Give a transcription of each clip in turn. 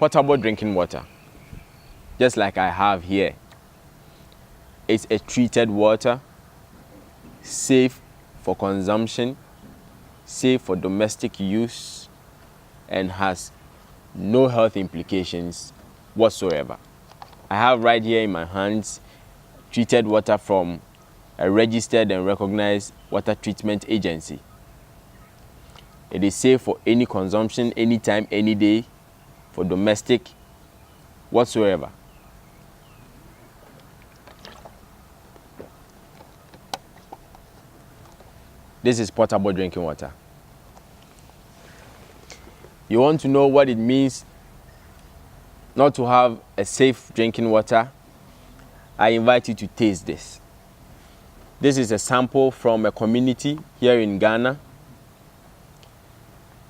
potable drinking water, just like I have here. It's a treated water, safe for consumption, safe for domestic use, and has no health implications whatsoever. I have right here in my hands treated water from a registered and recognized water treatment agency. It is safe for any consumption, anytime, any day, for domestic whatsoever. This is potable drinking water. You want to know what it means not to have a safe drinking water? I invite you to taste this. This is a sample from a community here in Ghana,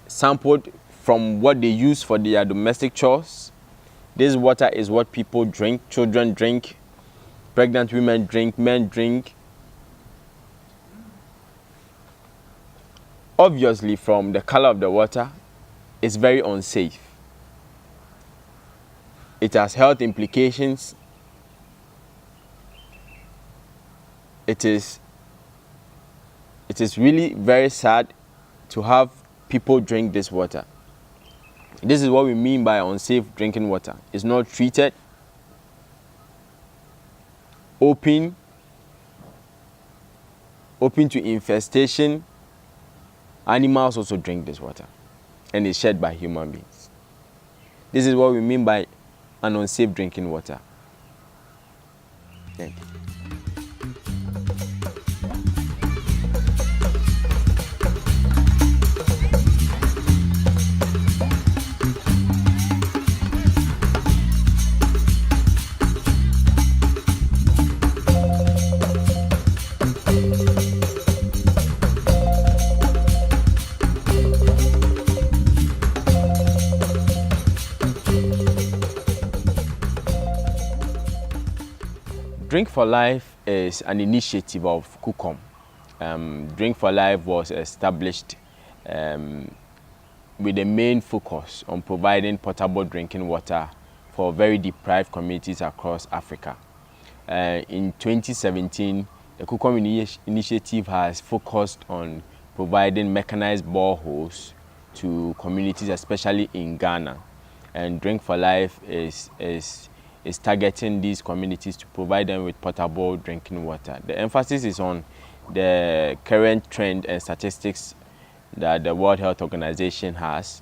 sampled from what they use for their domestic chores. This water is what people drink, children drink, pregnant women drink, men drink. Obviously, from the color of the water, it's very unsafe. It has health implications. It is really very sad to have people drink this water. This is what we mean by unsafe drinking water. It's not treated, open to infestation. Animals also drink this water, and it's shared by human beings. This is what we mean by an unsafe drinking water. Thank you. Drink4Life is an initiative of Kukom. Drink4Life was established with the main focus on providing potable drinking water for very deprived communities across Africa. In 2017, the Kukom initiative has focused on providing mechanized boreholes to communities, especially in Ghana. And Drink4Life is targeting these communities to provide them with potable drinking water. The emphasis is on the current trend and statistics that the World Health Organization has,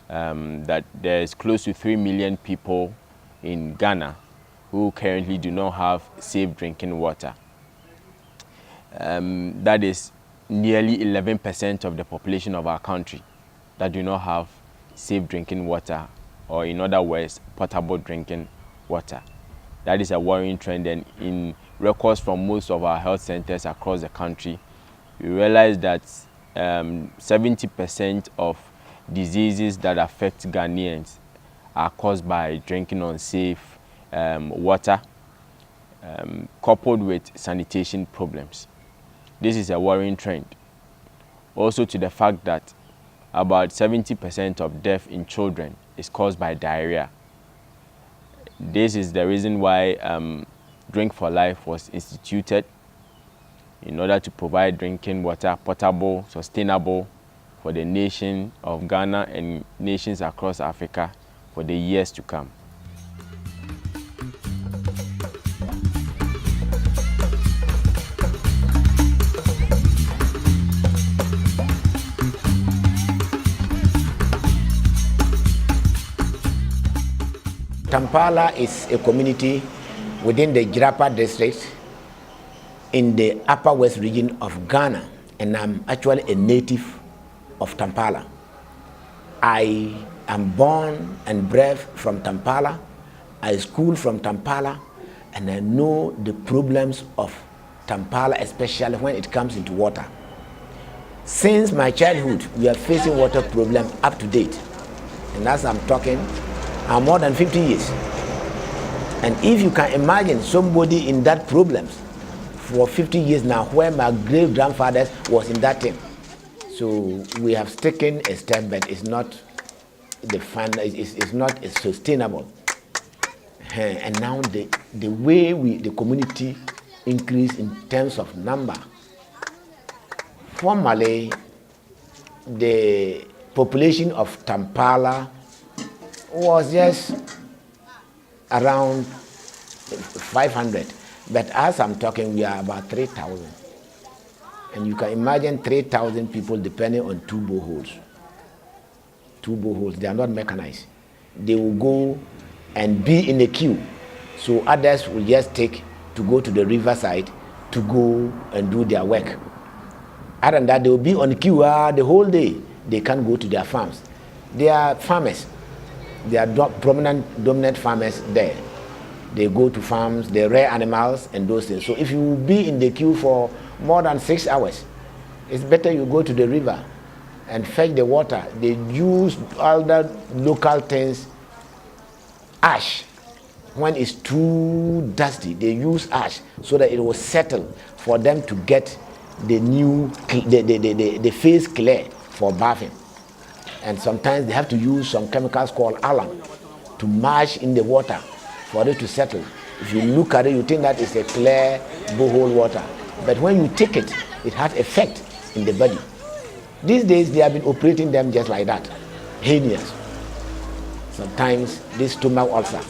that there is close to 3 million people in Ghana who currently do not have safe drinking water. That is nearly 11% of the population of our country that do not have safe drinking water, or in other words, potable drinking water. That is a worrying trend, and in records from most of our health centers across the country, we realize that 70% of diseases that affect Ghanaians are caused by drinking unsafe water, coupled with sanitation problems. This is a worrying trend. Also to the fact that about 70% of death in children is caused by diarrhea. This is the reason why Drink4Life was instituted, in order to provide drinking water, potable, sustainable, for the nation of Ghana and nations across Africa for the years to come. Tampala is a community within the Jirapa district in the upper west region of Ghana, and I'm actually a native of Tampala. I am born and bred from Tampala. I school from Tampala, and I know the problems of Tampala, especially when it comes into water. Since my childhood, we are facing water problem up to date, and as I'm talking, I'm more than 50 years. And if you can imagine somebody in that problems for 50 years now, where my great grandfathers was in that thing. So we have taken a step, but it's not the fund is not sustainable. And now the way the community increase in terms of number. Formerly, the population of Tampala was just around 500, but as I'm talking, we are about 3,000. And you can imagine 3,000 people depending on two boreholes. Two boreholes, they are not mechanized. They will go and be in a queue. So others will just take to go to the riverside to go and do their work. Other than that, they will be on queue the whole day. They can't go to their farms. They are farmers. They are dominant farmers there. They go to farms, they rear animals and those things. So if you will be in the queue for more than 6 hours, it's better you go to the river and fetch the water. They use all the local things, ash. When it's too dusty, they use ash so that it will settle for them to get the new, the face clear for bathing. And sometimes they have to use some chemicals called alum to mash in the water for it to settle. If you look at it, you think that it's a clear borehole water. But when you take it, it has effect in the body. These days, they have been operating them just like that. Hernias. Sometimes this stomach ulcer.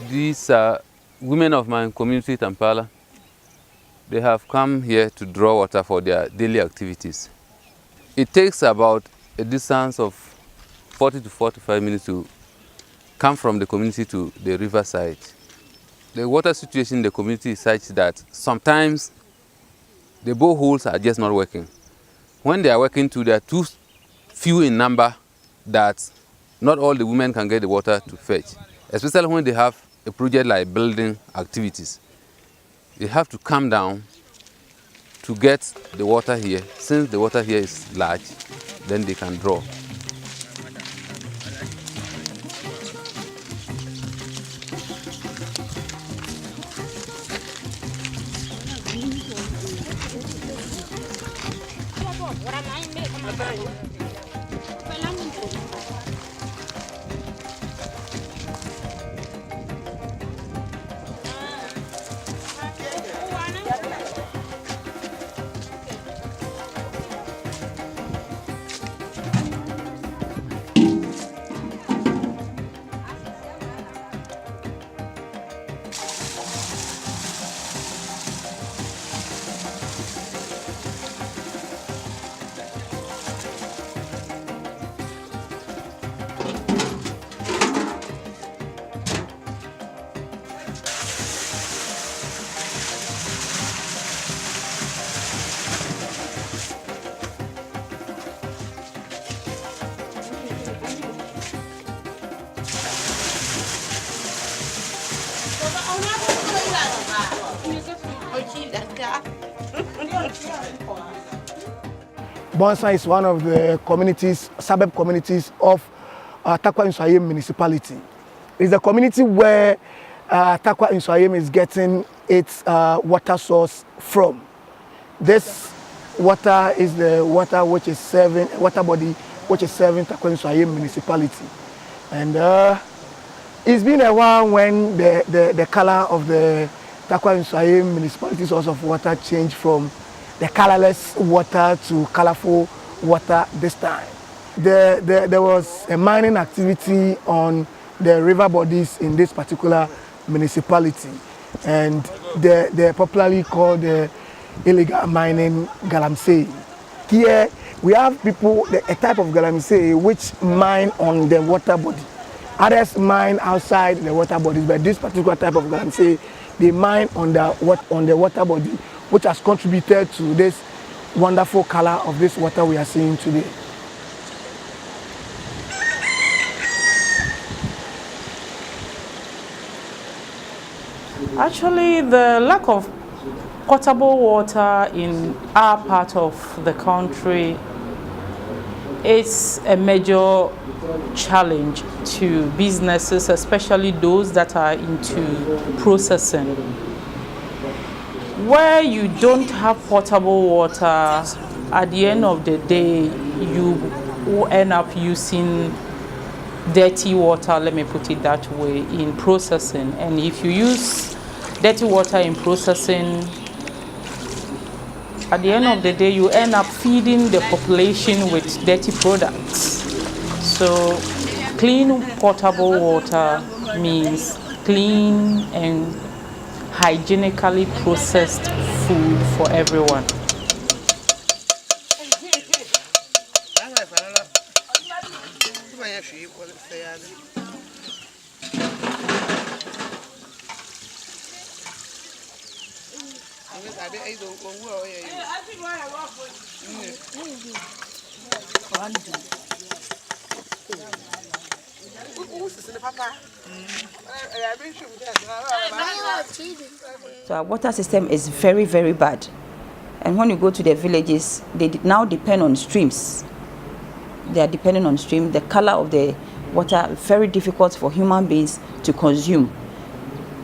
These women of my community, Tampala, they have come here to draw water for their daily activities. It takes about a distance of 40 to 45 minutes to come from the community to the riverside. The water situation in the community is such that sometimes the boreholes are just not working. When they are working too, they are too few in number that not all the women can get the water to fetch, especially when they have a project like building activities. They have to come down to get the water here. Since the water here is large, then they can draw. Bonsa is one of the communities, suburb communities of Tarkwa Nsuayim municipality. It's a community where Tarkwa Nsuayim is getting its water source from. This water is the water which is serving, water body which is serving Tarkwa Nsuayim municipality. And it's been a while when the color of the Tarkwa Nsuayim municipality source of water changed from the colorless water to colorful water this time. There was a mining activity on the river bodies in this particular municipality, and they're popularly called the illegal mining galamsey. Here we have people, a type of galamsey which mine on the water body. Others mine outside the water bodies, but this particular type of galamsey, they mine on the water body, which has contributed to this wonderful color of this water we are seeing today. Actually, the lack of potable water in our part of the country It's a major challenge to businesses, especially those that are into processing. Where you don't have potable water, at the end of the day, you will end up using dirty water, let me put it that way, in processing. And if you use dirty water in processing, at the end of the day, you end up feeding the population with dirty products. So clean potable water means clean and hygienically processed food for everyone. So our water system is very, very bad. And when you go to the villages, they now depend on streams. They are depending on stream. The color of the water is very difficult for human beings to consume.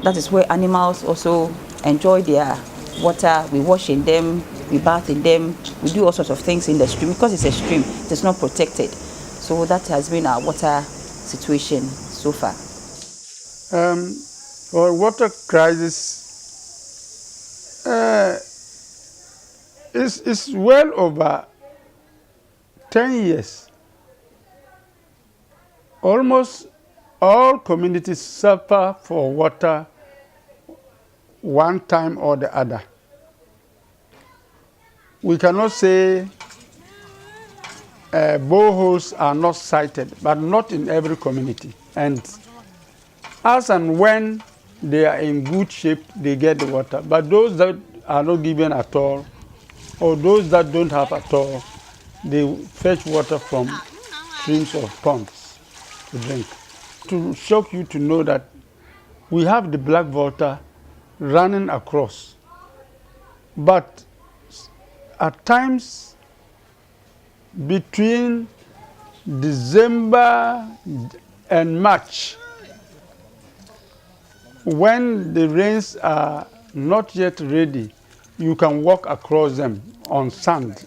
That is where animals also enjoy their water. We wash in them, we bath in them, we do all sorts of things in the stream because it's a stream, it's not protected. So that has been our water situation so far. For water crisis, it's well over 10 years. Almost all communities suffer for water one time or the other. We cannot say boreholes are not sited, but not in every community. And as and when they are in good shape, they get the water. But those that are not given at all, or those that don't have at all, they fetch water from streams or ponds to drink. To shock you to know that we have the black water running across. But at times, between December and March, when the rains are not yet ready, you can walk across them on sand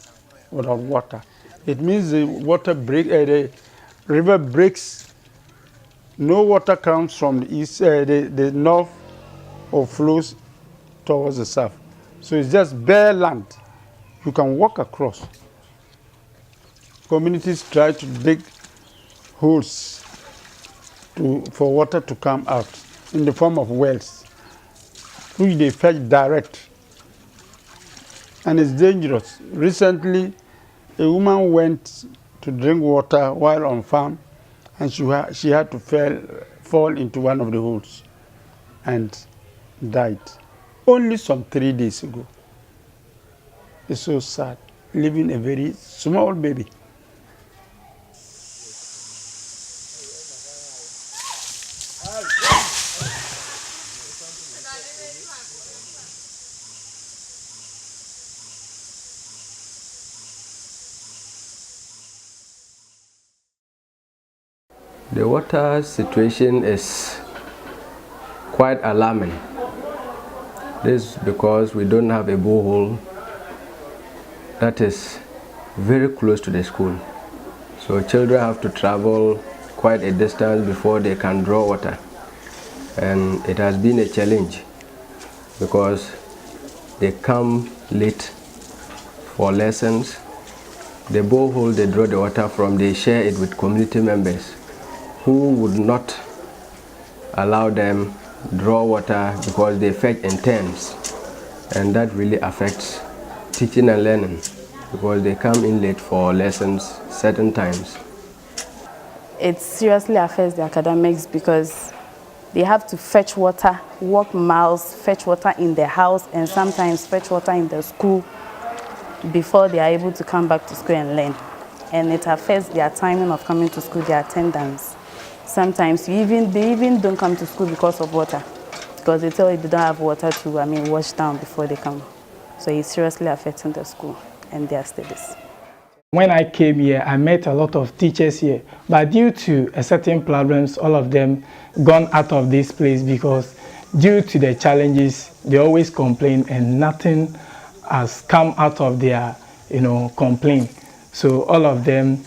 without water. It means the the river breaks. No water comes from the east, the north, or flows towards the south. So it's just bare land. You can walk across. Communities try to dig holes for water to come out in the form of wells, which they fetch direct. And it's dangerous. Recently, a woman went to drink water while on farm, and she had to fall into one of the holes and died. Only some 3 days ago. It's so sad, leaving a very small baby. The water situation is quite alarming. This is because we don't have a borehole that is very close to the school. So children have to travel quite a distance before they can draw water. And it has been a challenge because they come late for lessons. The borehole they draw the water from, they share it with community members who would not allow them draw water because they fetch in turns, and that really affects teaching and learning because they come in late for lessons certain times. It seriously affects the academics because they have to fetch water, walk miles, fetch water in their house, and sometimes fetch water in the school before they are able to come back to school and learn. And it affects their timing of coming to school, their attendance. Sometimes they even don't come to school because of water, because they tell you they don't have water to wash down before they come. So it's seriously affecting the school and their studies. When I came here, I met a lot of teachers here, but due to a certain problems, all of them gone out of this place because due to the challenges, they always complain and nothing has come out of their, complaint. So all of them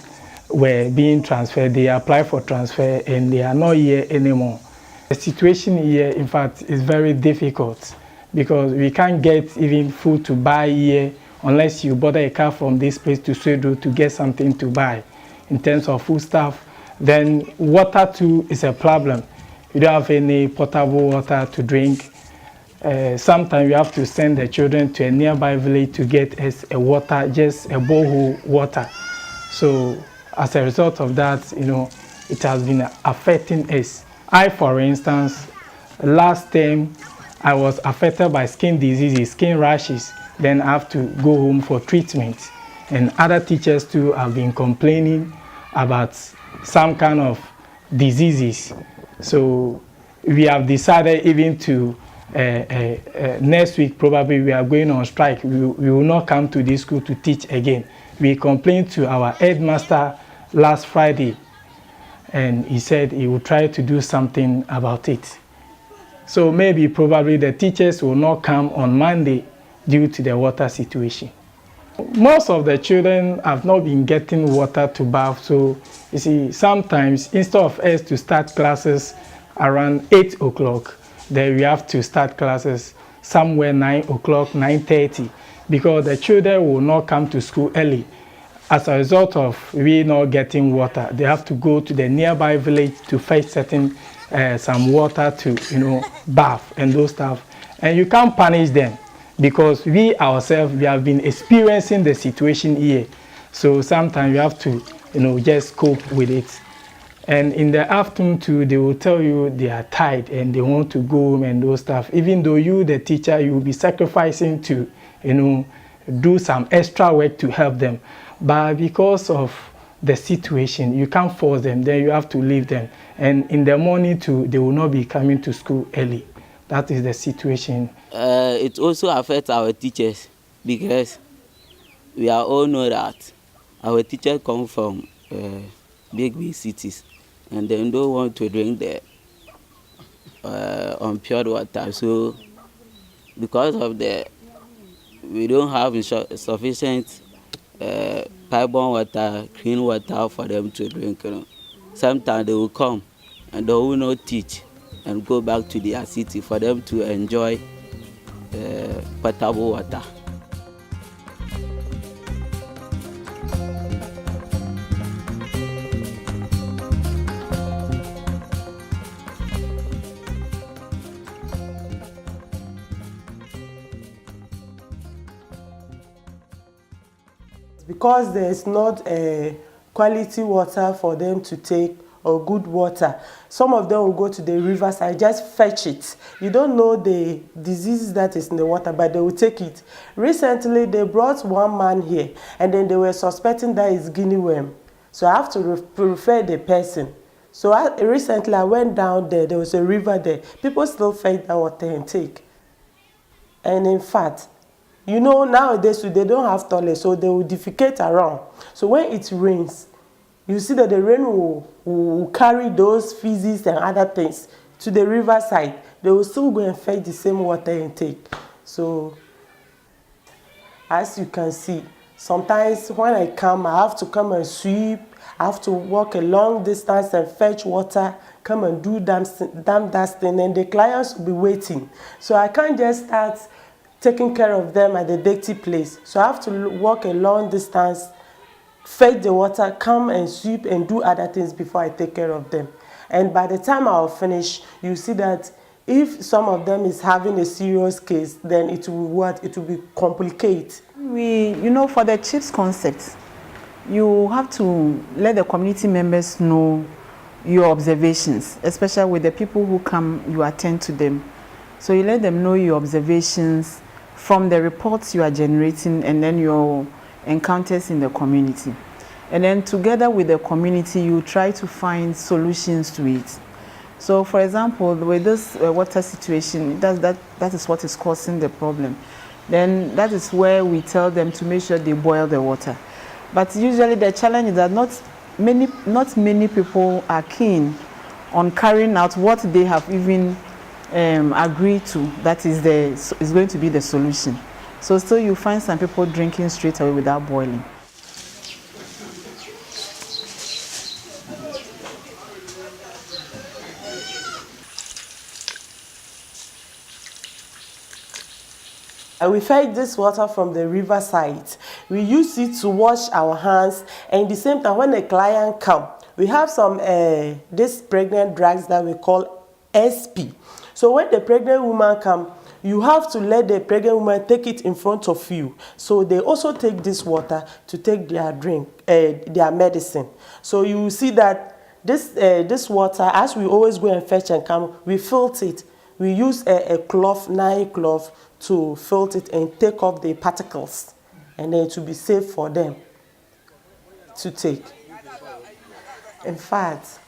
were being transferred. They applied for transfer and they are not here anymore. The situation here, in fact, is very difficult because we can't get even food to buy here unless you border a car from this place to Swedo to get something to buy in terms of food stuff. Then water too is a problem. You don't have any potable water to drink. Sometimes you have to send the children to a nearby village to get us a water, just a borehole water. So as a result of that, it has been affecting us. I, for instance, last time I was affected by skin diseases, skin rashes. Then I have to go home for treatment. And other teachers too have been complaining about some kind of diseases. So we have decided even to, next week probably we are going on strike. We will not come to this school to teach again. We complained to our headmaster last Friday and he said he will try to do something about it. So maybe probably the teachers will not come on Monday due to the water situation. Most of the children have not been getting water to bath, so you see, sometimes instead of us to start classes around 8 o'clock, then we have to start classes somewhere 9 o'clock, 9:30, because the children will not come to school early. As a result of we not getting water, they have to go to the nearby village to fetch some water to bath and those stuff. And you can't punish them, because we ourselves, we have been experiencing the situation here. So sometimes you have to, just cope with it. And in the afternoon too, they will tell you they are tired and they want to go home and those stuff. Even though you, the teacher, you will be sacrificing to, do some extra work to help them. But because of the situation, you can't force them, then you have to leave them. And in the morning too, they will not be coming to school early. That is the situation. It also affects our teachers because we all know that our teachers come from big cities and they don't want to drink the unpure water. So because of we don't have sufficient pipe-borne water, clean water for them to drink. Sometimes they will come and they will not teach and go back to their city for them to enjoy potable water. Because there is not a quality water for them to take or good water, some of them will go to the riverside, just fetch it. You don't know the disease that is in the water, but they will take it. Recently, they brought one man here, and then they were suspecting that it's guinea worm. So I have to refer the person. So recently, I went down there. There was a river there. People still fetch that water and take. And in fact, nowadays they don't have toilets, so they will defecate around. So when it rains, you see that the rain will carry those feces and other things to the riverside. They will still go and fetch the same water intake. So, as you can see, sometimes when I come, I have to come and sweep. I have to walk a long distance and fetch water, come and do damn dusting, and the clients will be waiting. So I can't just start taking care of them at the dirty place. So I have to walk a long distance, fetch the water, come and sweep and do other things before I take care of them. And by the time I'll finish, you see that if some of them is having a serious case, then it will be complicated. For the chief's concept, you have to let the community members know your observations, especially with the people who come, you attend to them. So you let them know your observations from the reports you are generating and then your encounters in the community. And then together with the community, you try to find solutions to it. So for example, with this water situation, that is what is causing the problem. Then that is where we tell them to make sure they boil the water. But usually the challenge is that not many people are keen on carrying out what they have even agreed to. That is going to be the solution. So still you find some people drinking straight away without boiling. We fetch this water from the riverside. We use it to wash our hands, and at the same time when a client comes, we have some this pregnant drugs that we call SP. So when the pregnant woman comes, you have to let the pregnant woman take it in front of you. So they also take this water to take their drink, their medicine. So you will see that this water, as we always go and fetch and come, we filter it. We use a cloth, nylon cloth, to filter it and take off the particles, and then it will be safe for them to take. In fact,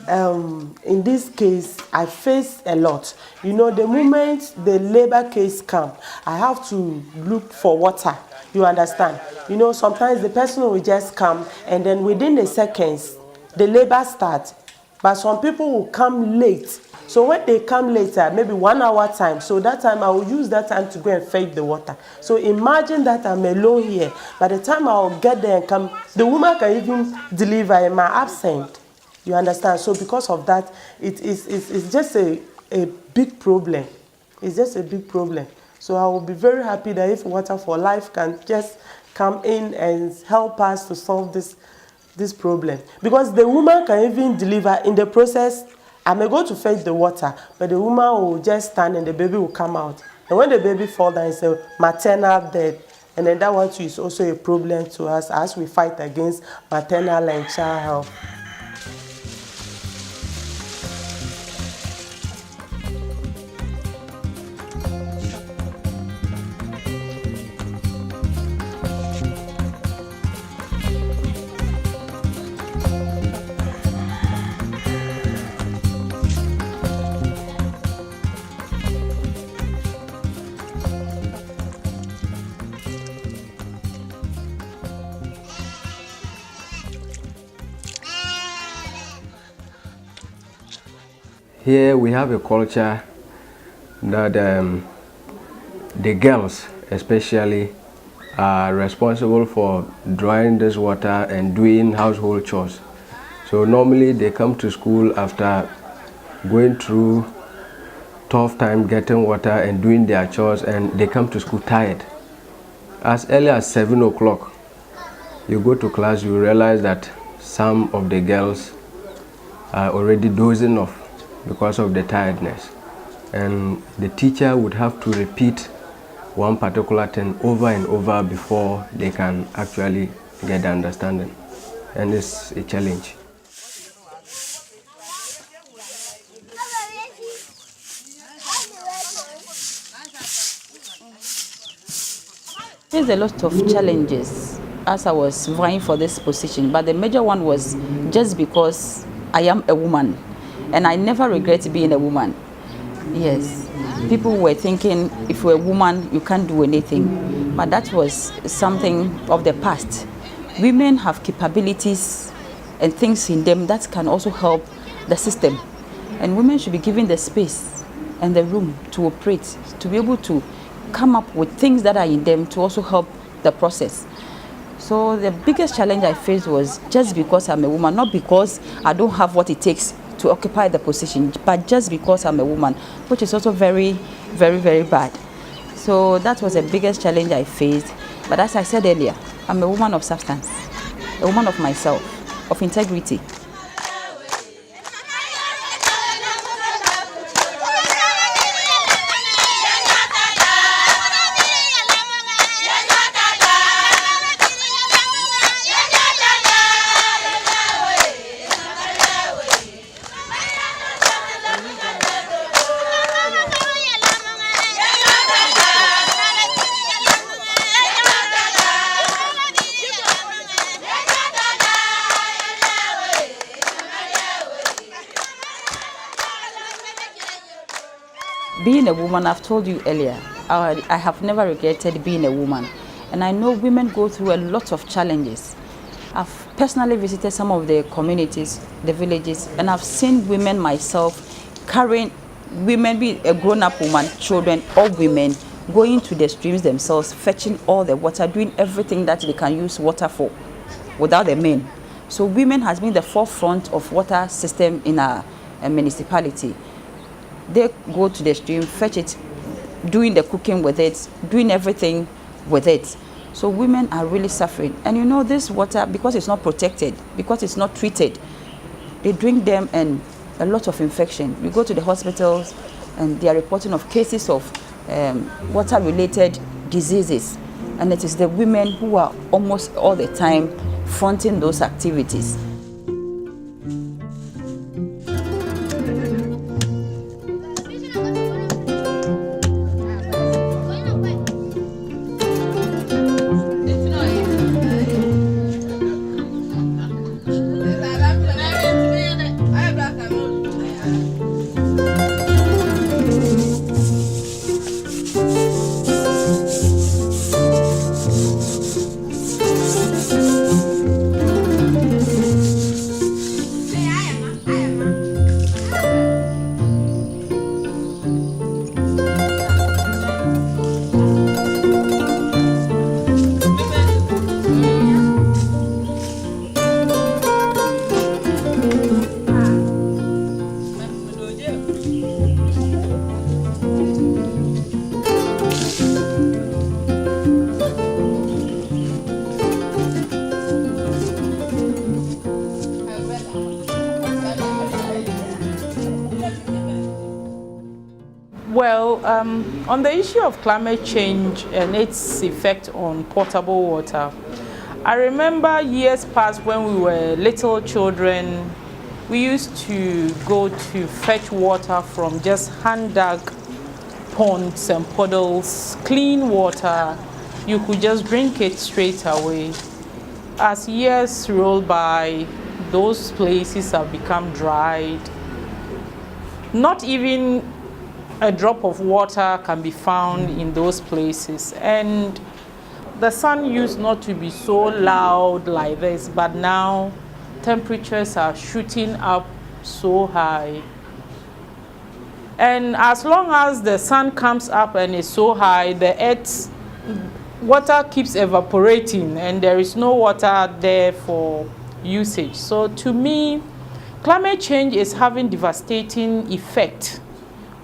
in this case, I face a lot. You know, the moment the labor case comes, I have to look for water. You understand? You know, sometimes the person will just come, and then within the seconds, the labor starts. But some people will come late. So when they come later, maybe 1 hour time, so that time I will use that time to go and fetch the water. So imagine that I'm alone here. By the time I will get there and come, the woman can even deliver in my absence. You understand? So because of that, it's just a big problem. It's just a big problem. So I will be very happy that if Water for Life can just come in and help us to solve this problem. Because the woman can even deliver in the process. I may go to fetch the water, but the woman will just stand and the baby will come out. And when the baby falls down, it's a maternal death. And then that one too is also a problem to us as we fight against maternal and child health. Here we have a culture that the girls especially are responsible for drawing this water and doing household chores. So normally they come to school after going through tough time getting water and doing their chores, and they come to school tired. As early as 7 o'clock, you go to class, you realize that some of the girls are already dozing off because of the tiredness, and the teacher would have to repeat one particular thing over and over before they can actually get the understanding, and it's a challenge. There's a lot of challenges as I was vying for this position, but the major one was just because I am a woman. And I never regret being a woman. Yes, people were thinking if you're a woman, you can't do anything. But that was something of the past. Women have capabilities and things in them that can also help the system. And women should be given the space and the room to operate, to be able to come up with things that are in them to also help the process. So the biggest challenge I faced was just because I'm a woman, not because I don't have what it takes to occupy the position, but just because I'm a woman, which is also very, very, very bad. So that was the biggest challenge I faced. But as I said earlier, I'm a woman of substance, a woman of myself, of integrity. Being a woman, I've told you earlier, I have never regretted being a woman. And I know women go through a lot of challenges. I've personally visited some of the communities, the villages, and I've seen women myself carrying, women, be a grown-up woman, children, or women, going to the streams themselves, fetching all the water, doing everything that they can use water for without the men. So women has been the forefront of water system in our municipality. They go to the stream, fetch it, doing the cooking with it, doing everything with it. So women are really suffering. And you know, this water, because it's not protected, because it's not treated, they drink them and a lot of infection. We go to the hospitals and they are reporting of cases of water-related diseases. And it is the women who are almost all the time fronting those activities. Well, on the issue of climate change and its effect on potable water, I remember years past when we were little children, we used to go to fetch water from just hand-dug ponds and puddles, clean water. You could just drink it straight away. As years roll by, those places have become dried. Not even a drop of water can be found in those places. And the sun used not to be so loud like this, but now temperatures are shooting up so high. And as long as the sun comes up and is so high, the earth's water keeps evaporating and there is no water there for usage. So to me, climate change is having devastating effect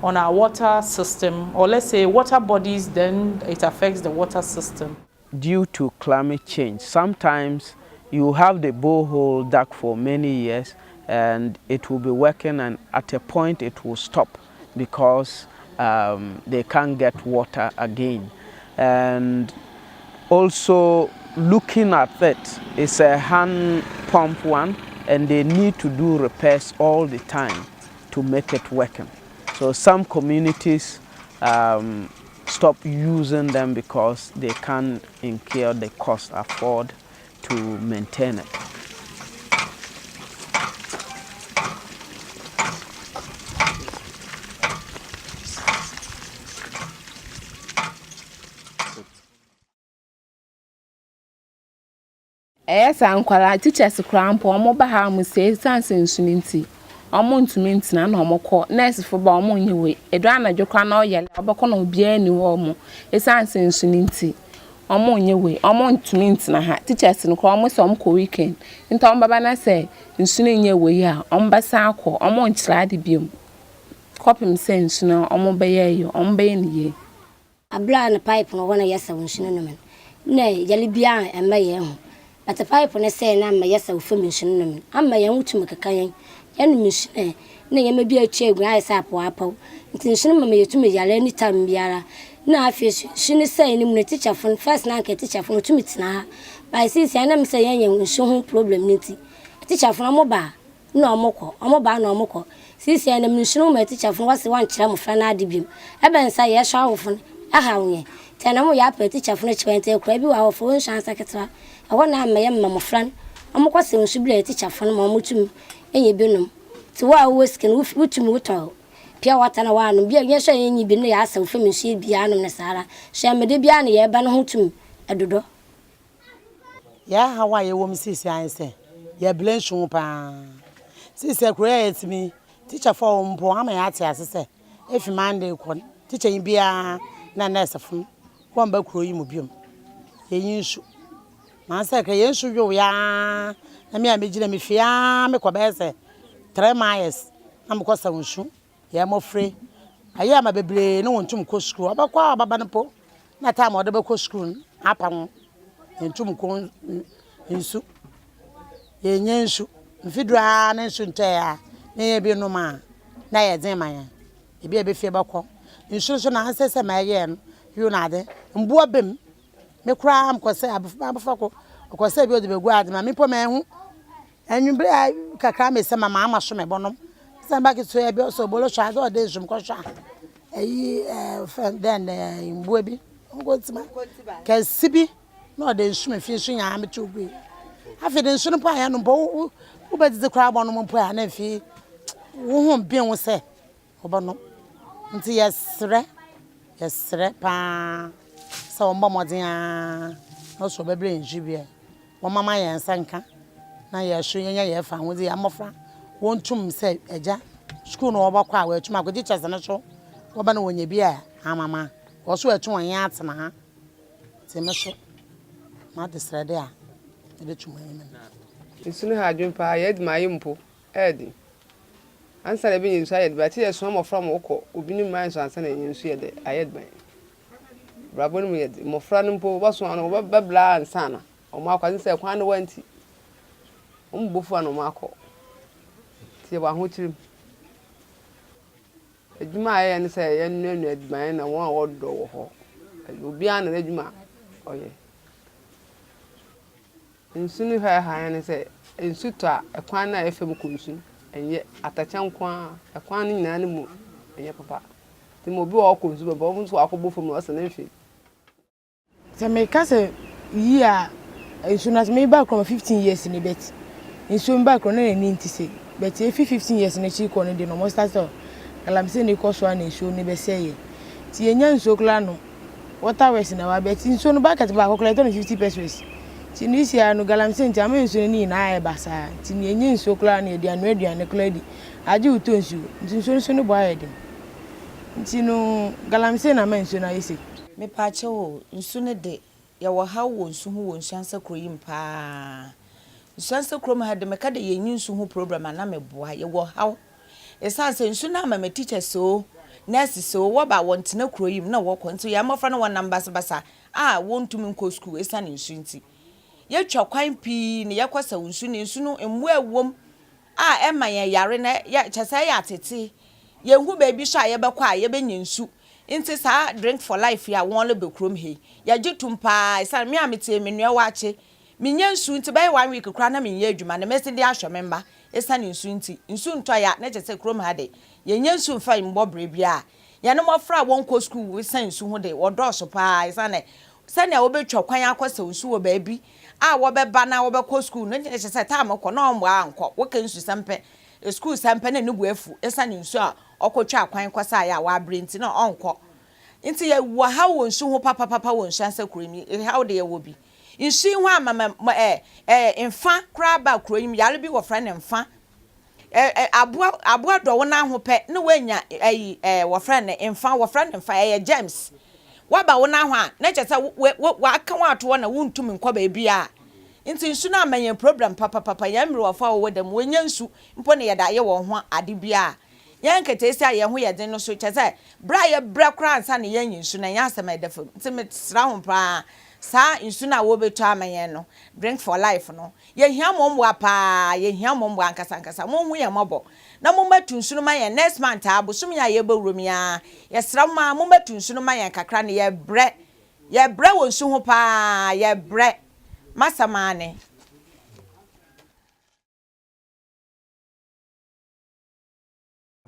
on our water system, or let's say water bodies, then it affects the water system. Due to climate change, sometimes you have the borehole dug for many years and it will be working, and at a point it will stop because they can't get water again. And also looking at it, it's a hand pump one and they need to do repairs all the time to make it working. So some communities stop using them because they can't incur the cost, afford to maintain it. Yes, I'm quite teachers cramp or mobile harm say sans insunity. Ntumi ntina na omokọ nurse for ba omo nyewe edwana dwekwa na oyele obekọ na obia ni ho omo esanse nsu ni nti omo nyewe omo ntumi ntina ha teachers no ko omo so omko weekend nta omo baba na say nsu ni nyewe ya omo basa akọ omo nchira de biom kopim say nsu na omo beye yo omo beye ni ye abla na pipe no wona yesa nsu no men na yele bia emaye ho but the pipe na say na ma yesa ufam nsu no men amma ye hutum kekayen and mission na yema bi achi egwu ayesa apo apo ntinshine mama yetume yale ni time biara na afie shine say ni mu teacher fun first na nke teacher fun tumi tina by since ya na me say yen nsu ho problem niti teacher fun omoba na omoba na omoko since ya na me nsu mo teacher fun wase wan kira mo fra na adibim ebe nsa ye hwa wo fun aha wonye tena mo ya pa teacher fun chiwente ekura bi wa wo fun shansa ketwa awo na ma ye mo fran omoko se nsu bi teacher fun mo mutum enye benum ti wa weskin wutumi wuto pia wata na wa no bia ye hwe enye bi no ya asa ufemi hye bia no ne sara hwe mede bia ne ye ba no hutum Adodo. Yeah, how are you, woman? Sis, I say. Yeah, blame Shumpa. Sister, create me. Teacher for Poama at as say. If you mind the con, teacher in Bia, Nanessa from one back crew mubium. Ye use. Master, can you ya? I mean, I made me fear, make a better. 3 miles. I'm cost of shoe. Yeah, more free. I am a baby, no one to school. About qua Babanapo. Not time or the book school. Upon in Tumcon in soup. Ye yensu. If you drown and soon tear, may be no man. Nay, Zemaya. It be a bit feeble. In social answers, my yen, you nade, and boabim. Me cram, cause I have Babafoco, or cause I will be glad, my meeple man. And you be Kakame, some mamma, some bonum. Stand back to a bill so bolo child or days from Cosha. Then in Webby. What's my cause Sibi? No, there's swimming fishing. I'm too big. I feel in Sunapa and Bo, who bet the crab on one prayer and if he won't be on say. Obono. Until yes, sir, pa. So, Bomazia, also baby in Jibia. One mamma and Sanka. Now you're showing your fan with the Amofra. Won't to say, Eja, school no overquire where to my good teachers and a show. What when you be a mamma? Also, a 2 yards and a half. Not the thread there. As soon as I jump, I had my impo, Eddie. Answer a bit inside, but here's some from Oko, who been in minds and sending you see that I had mine. Brabon me at more franumpo was one over Babla and Sana, or Marco and say 120. Buffano Marco. See one who trim. Edma and say, and no, man, and 1 word door. You'll be an Edma. Oh, yeah. In soon her high say, in Suta, a quana FM cushion, and yet at a chankwa, a quaning animal, and your papa. The mobile all consumer bones walkable from us and anything. So, my cousin, yeah, as soon as me back from 15 years in a bit. In soon back on any need to say, but if 15 years in a cheek on the no start, I'm saying the cost one is show never say. See, a young so clano. What I was in our bet in soon back at about 50 pesos. Tunisia no galamsen tamen so ni na e basa tinye nyin so kla na dia no aduane kla di age utonsu ntin so no boye dem ntino galamsen na man so na yesi me pa che wo nsu ne de ya wo ha wo nsu hu wo nsansa kroyim pa nsansa krom ha de me ka de ye nyin nsu hu program na me boa ye wo ha esanse nsu na ma me teacher so nurse so wo ba won tena kroyim na wo konto ya mafra na won numbers basa won tumi nko school esane nsu nti ye twa kwan pi ne yakwasa nsu ne nsu no emu awom ema ye yare na ya chesa ya tete ye hu ba bi so ye bekwa ye benye nsu nti sa Drink4Life ya won le bekrom he ya gitumpa isa me amete menua wache minya nsu nti bai 1 week kra na minya adwuma na mesi de ahwe memba isa ne nsu nti nsu ntwa ya na chese krom ha de ye nya nsu mfa imbobre bia ya no mofra won ko school we san nsu ho de wodoso pa isa ne sane obetwa kwan akwasa nsu wo ba bi wo beba na wo be ko school no nche se time ko no mbo anko wo kan su sampe school sampe na nubu afu esa ne nsu okotwa kwan kwasa ya wa brenti na onko nti ye wo ha wo nsu ho papa wo nsu ansa kuremi how de ye wo bi nsu ho amama emfa kraba kuremi yare bi wo fra ne emfa aboa do wo na ho pe ne wanya wo fra ne emfa wo fra ne emfa James waba wo na ho a na chese wa aka wa to na wuntum nkwa ba bia nti nsu na amanye program papa ya mre wafa wo dem wonya nsu mpo ne yeda ye wo ho ade bia yan kete esi aye ho yeden no so chese bra ye bra kra ansa ne yan nsu na yan asema edefo nti metra ho pa sa nsu na wo beto amanye no Drink4Life no ye hia momwa pa ye hia momwa ankasa mo hu ye mobo na mo matu nsu no ma ye next month abosum ya ye bewurumia ye sra ma mo matu nsu no ma ye kakra ne ye bre wo nsu ho pa ye bre masamane.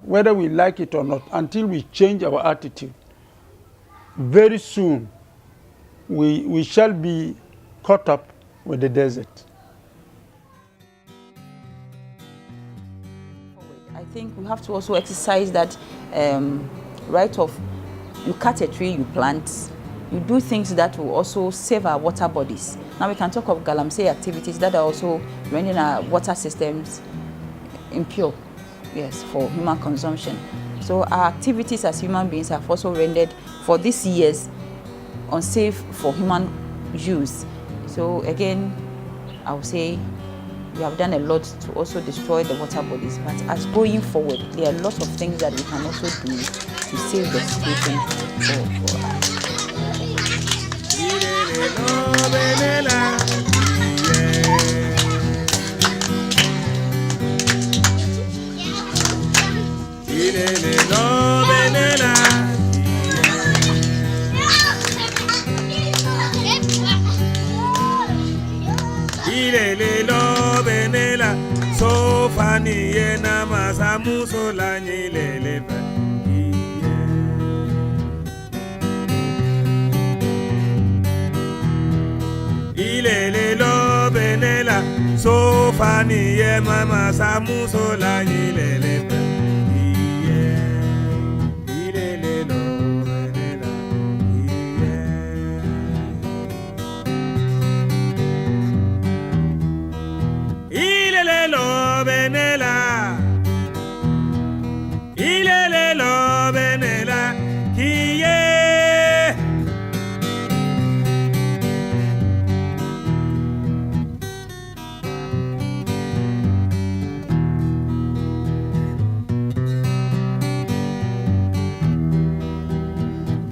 Whether we like it or not, until we change our attitude, very soon we shall be caught up with the desert. I think we have to also exercise that right of you cut a tree, you plant. you do things that will also save our water bodies. Now we can talk of galamsey activities that are also rendering our water systems impure, yes, for human consumption. So our activities as human beings have also rendered for these years unsafe for human use. So again, I would say we have done a lot to also destroy the water bodies, but as going forward, there are lots of things that we can also do to save the situation for us. Sofani yena masamu solani lele ilele lo benela sofani yena masamu solani lele ilele lo benela ilele lo benela ilele lo benela kiye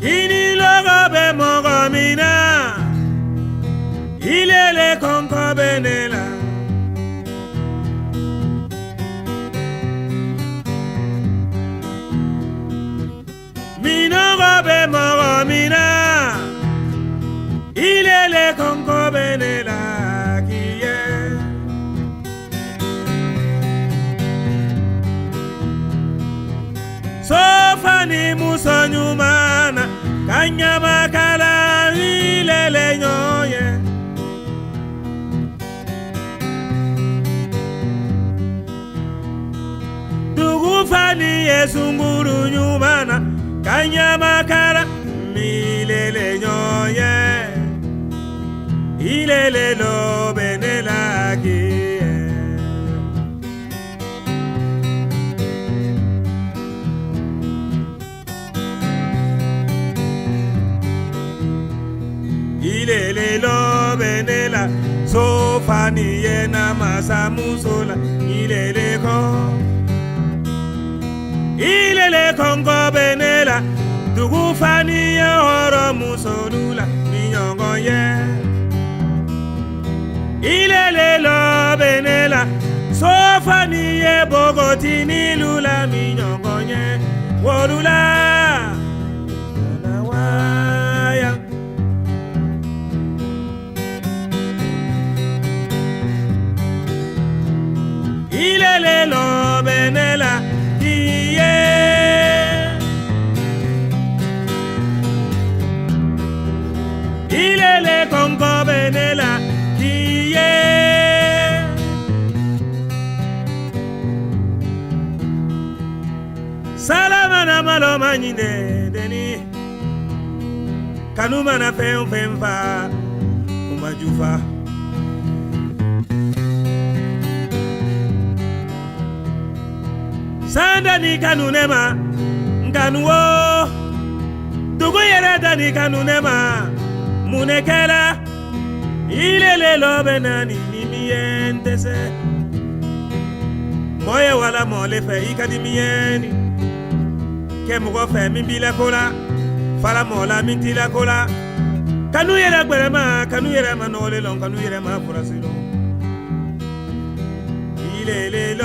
kini logo be mogomina ilele konko benela be moromina ilele konko benela kiye sofani musonyumana kanyama kala ilele nyoye dugufani yesunguru nyumana kanyama kara milele nyoye ilele lo benela kiye ilele lo benela sofani yena masamu sola ilele kongo benela dugufani ya horo musolula minyongo ye ilele lo benela sofani ye bogotini lula minyongo ye wolula na waya ilele lo benela ilele konko benela kiye salama na malo manyinde deni kanuma na femfa umajufa sanda ni kanunema nganuo dugu yere dani kanunema munekela ilele lo benani nimiente se moye wala mole fe ikadimieni ke mugo fe mimbila kola fala mola mintila kola kanu yere ma nole lon kanu yere ma furasilo ilele lo